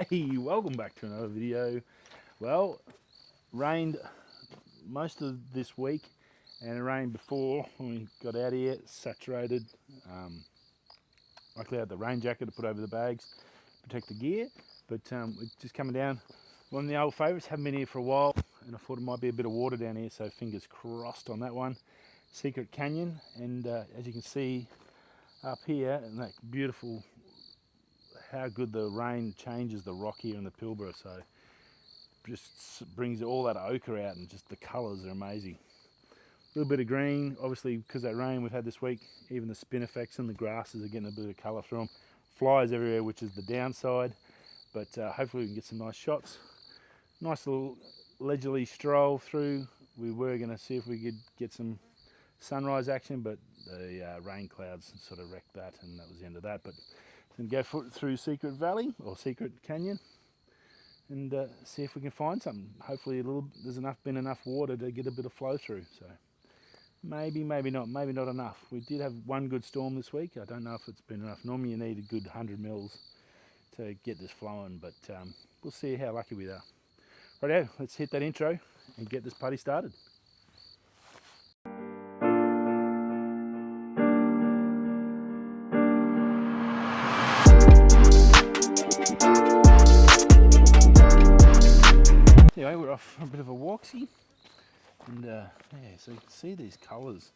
Hey, welcome back to another video. Well, rained most of this week and it rained before when we got out here, saturated. Luckily I had the rain jacket to put over the bags, protect the gear, but we're just coming down. One of the old favourites, haven't been here for a while and I thought it might be a bit of water down here, so fingers crossed on that one. Secret Canyon, and as you can see up here, and that beautiful, how good the rain changes the rock here in the Pilbara, so just brings all that ochre out and just the colours are amazing. A little bit of green, obviously because that rain we've had this week, even the spinifex and the grasses are getting a bit of colour through them. Flies everywhere, which is the downside, but hopefully we can get some nice shots. Nice little leisurely stroll through. We were going to see if we could get some sunrise action, but the rain clouds sort of wrecked that, and that was the end of that. But then go through Secret Valley or Secret Canyon and see if we can find something. Hopefully there's been enough water to get a bit of flow through. So maybe not enough. We did have one good storm this week. I don't know if it's been enough. Normally you need a good 100 mils to get this flowing, but we'll see how lucky we are. Righto, let's hit that intro and get this party started. Anyway, we're off for a bit of a walksy, and yeah, so you can see these colours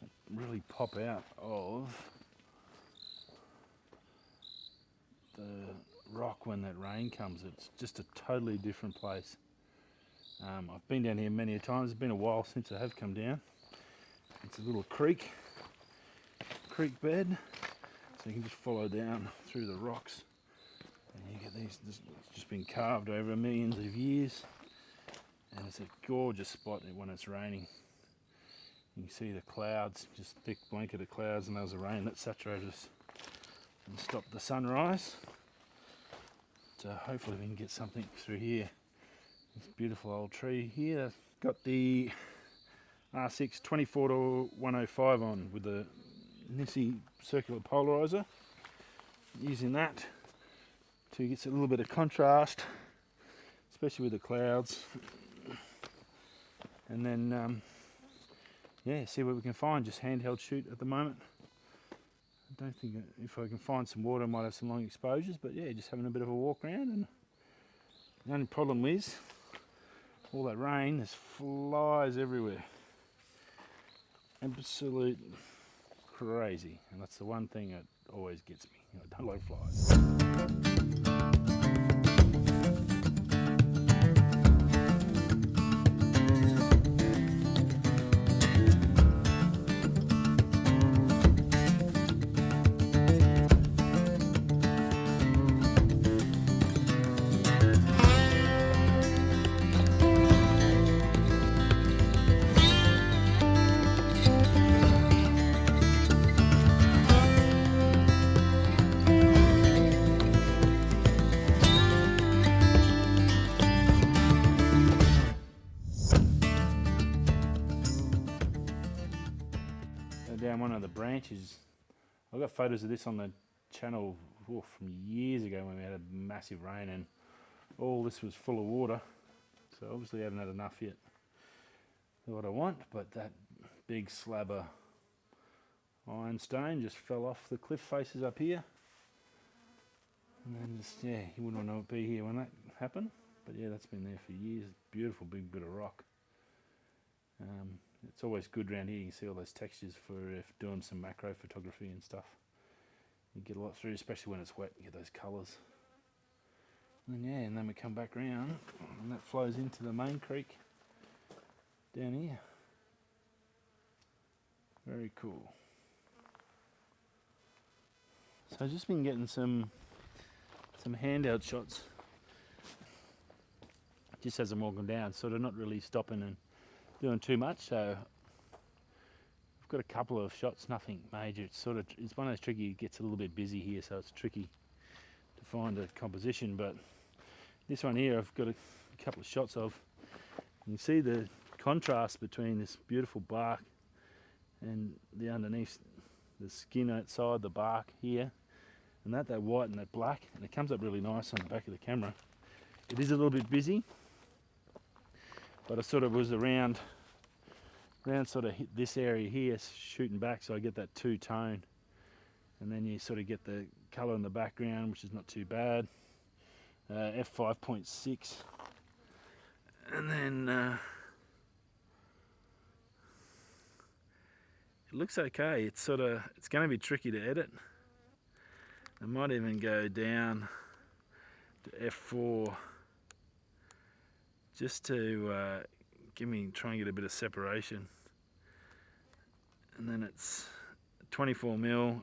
that really pop out of the rock when that rain comes. It's just a totally different place. I've been down here many a times. It's been a while since I have come down. It's a little creek bed, so you can just follow down through the rocks. And you get these, it's just been carved over millions of years, and it's a gorgeous spot when it's raining. You can see the clouds, just thick blanket of clouds, and there was a rain that saturated us and stopped the sunrise. So hopefully we can get something through here. This beautiful old tree here, got the R6 24 to 105 on with the Nissi circular polarizer. Using that to get a little bit of contrast, especially with the clouds, and then yeah, see what we can find. Just handheld shoot at the moment. I don't think if I can find some water I might have some long exposures, but yeah, just having a bit of a walk around. And the only problem is all that rain, there's flies everywhere, absolute crazy, and that's the one thing that always gets me. I don't like flies. Down one of the branches. I've got photos of this on the channel from years ago when we had a massive rain and all this was full of water, so obviously I haven't had enough yet for what I want, but that big slab of ironstone just fell off the cliff faces up here, and then just, yeah, you wouldn't want to know it'd be here when that happened, but yeah, that's been there for years. Beautiful big bit of rock. It's always good around here. You can see all those textures for if doing some macro photography and stuff. You get a lot through, especially when it's wet. You get those colours. And yeah, and then we come back around, and that flows into the main creek down here. Very cool. So I've just been getting some handheld shots just as I'm walking down, sort of not really stopping and doing too much. So I've got a couple of shots, nothing major. It's one of those tricky, it gets a little bit busy here, so it's tricky to find a composition, but this one here I've got a couple of shots of. You can see the contrast between this beautiful bark and the underneath, the skin outside the bark here, and that white and that black, and it comes up really nice on the back of the camera. It is a little bit busy, but I sort of was around sort of this area here shooting back, so I get that two-tone, and then you sort of get the colour in the background, which is not too bad. f5.6, and then it looks okay. It's going to be tricky to edit. I might even go down to f4 just to try and get a bit of separation. And then it's 24mm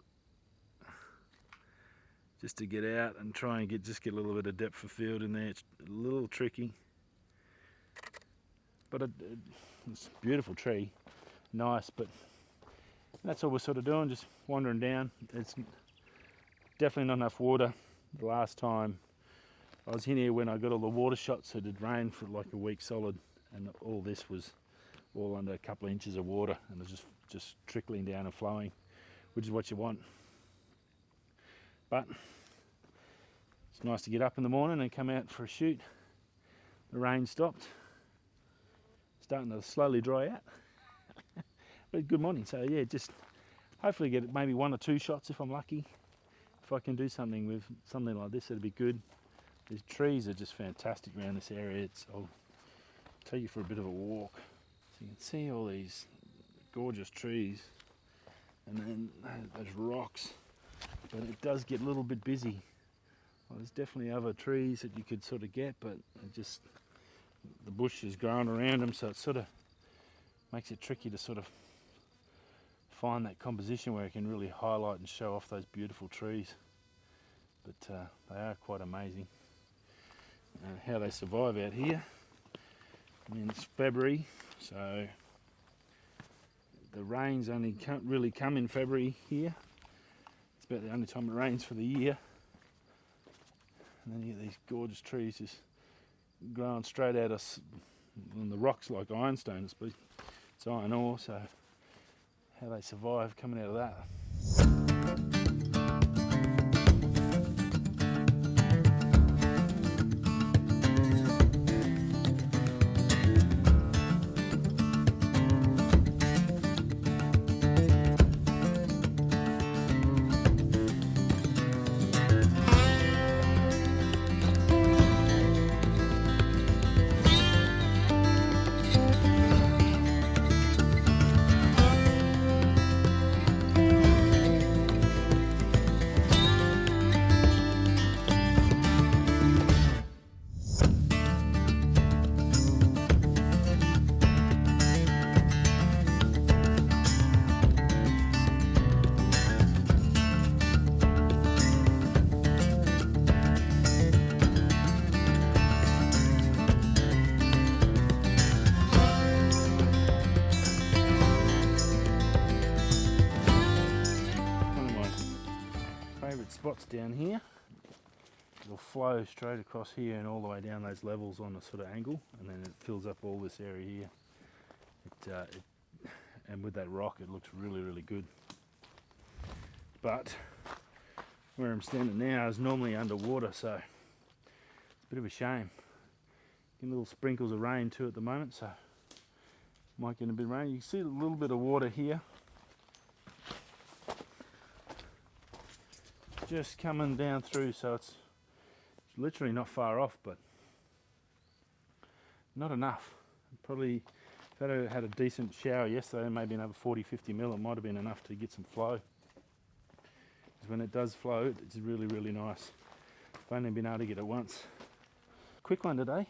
just to get out and try and get a little bit of depth of field in there. It's a little tricky, but it's a beautiful tree, nice. But that's all we're sort of doing, just wandering down. It's definitely not enough water. The last time I was in here, when I got all the water shots, it had rained for like a week solid, and all this was all under a couple of inches of water, and it was just trickling down and flowing, which is what you want. But it's nice to get up in the morning and come out for a shoot. The rain stopped, starting to slowly dry out. But good morning. So yeah, just hopefully get maybe 1 or 2 shots if I'm lucky. If I can do something with something like this, it'd be good. These trees are just fantastic around this area. I'll take you for a bit of a walk. So you can see all these gorgeous trees, and then those rocks. But it does get a little bit busy. Well, there's definitely other trees that you could sort of get, but the bush is growing around them, so it sort of makes it tricky to sort of find that composition where it can really highlight and show off those beautiful trees. But they are quite amazing. How they survive out here. I mean, it's February, so the rains only can't really come in February here. It's about the only time it rains for the year. And then you get these gorgeous trees just growing straight out of the rocks like ironstone. It's iron ore, so how they survive coming out of that. Spots down here. It'll flow straight across here and all the way down those levels on a sort of angle, and then it fills up all this area here. And with that rock, it looks really, really good. But where I'm standing now is normally underwater, so it's a bit of a shame. Getting little sprinkles of rain too at the moment, so might get a bit of rain. You can see a little bit of water here. Just coming down through, so it's literally not far off, but not enough. Probably if I had a decent shower yesterday, maybe another 40-50 mil, it might have been enough to get some flow. Because when it does flow, it's really, really nice. I've only been able to get it once. Quick one today.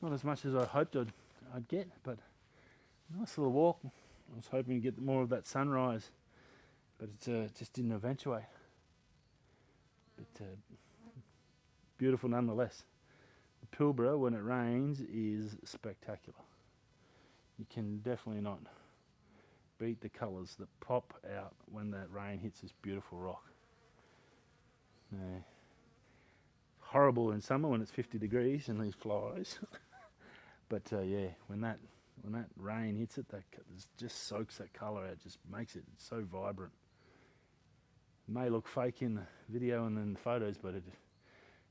Not as much as I hoped I'd get, but nice little walk. I was hoping to get more of that sunrise, but it just didn't eventuate. But beautiful nonetheless. The Pilbara, when it rains, is spectacular. You can definitely not beat the colours that pop out when that rain hits this beautiful rock. Horrible in summer when it's 50 degrees and these flies. But yeah, when that rain hits it, that just soaks that colour out, just makes it so vibrant. It may look fake in the video and in the photos, but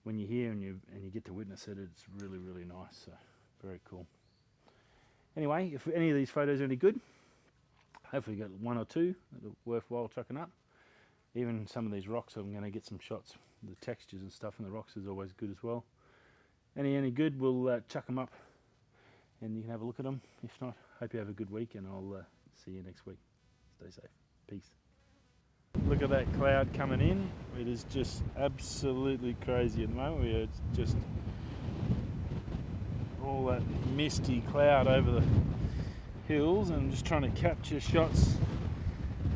when you're here and you get to witness it, it's really, really nice. So very cool. Anyway, if any of these photos are any good, hopefully you got one or two that are worthwhile chucking up. Even some of these rocks, I'm going to get some shots. The textures and stuff in the rocks is always good as well. Any good, we'll chuck them up and you can have a look at them. If not, hope you have a good week, and I'll see you next week. Stay safe. Peace. Look at that cloud coming in. It is just absolutely crazy at the moment. It's just all that misty cloud over the hills, and just trying to capture shots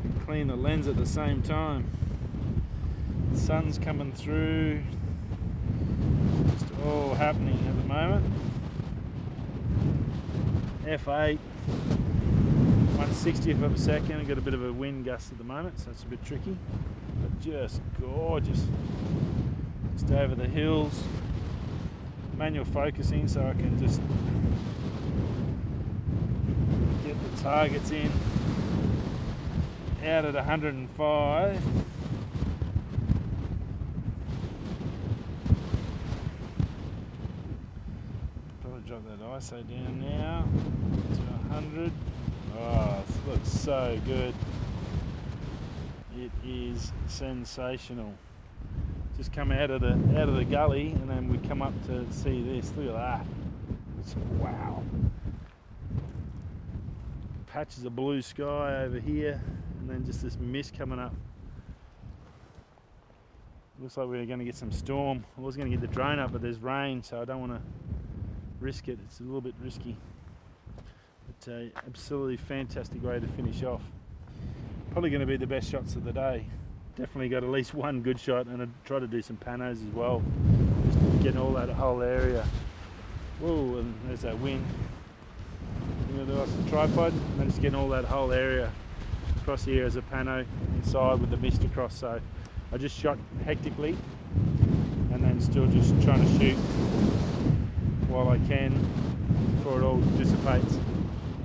and clean the lens at the same time. The sun's coming through. Just all happening at the moment. F8, 1/60th of a second. I've got a bit of a wind gust at the moment, so it's a bit tricky, but just gorgeous. Just over the hills. Manual focusing so I can just get the targets in. Out at 105. Probably drop that ISO down now to 100. Oh, this looks so good. It is sensational. Just come out of the gully, and then we come up to see this. Look at that. It's, wow. Patches of blue sky over here, and then just this mist coming up. Looks like we're going to get some storm. I was going to get the drone up, but there's rain, so I don't want to risk it. It's a little bit risky. But absolutely fantastic way to finish off. Probably going to be the best shots of the day. Definitely got at least one good shot, and I try to do some panos as well. Just getting all that whole area. Whoa, and there's that wind. You know, the tripod, and then just getting all that whole area across here as a pano inside with the mist across. So I just shot hectically, and then still just trying to shoot while I can before it all dissipates.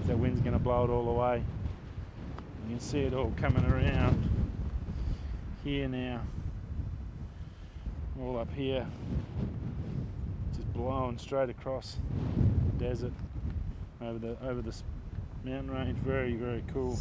That wind's going to blow it all away. You can see it all coming around here now, all up here, just blowing straight across the desert over the mountain range. Very, very cool.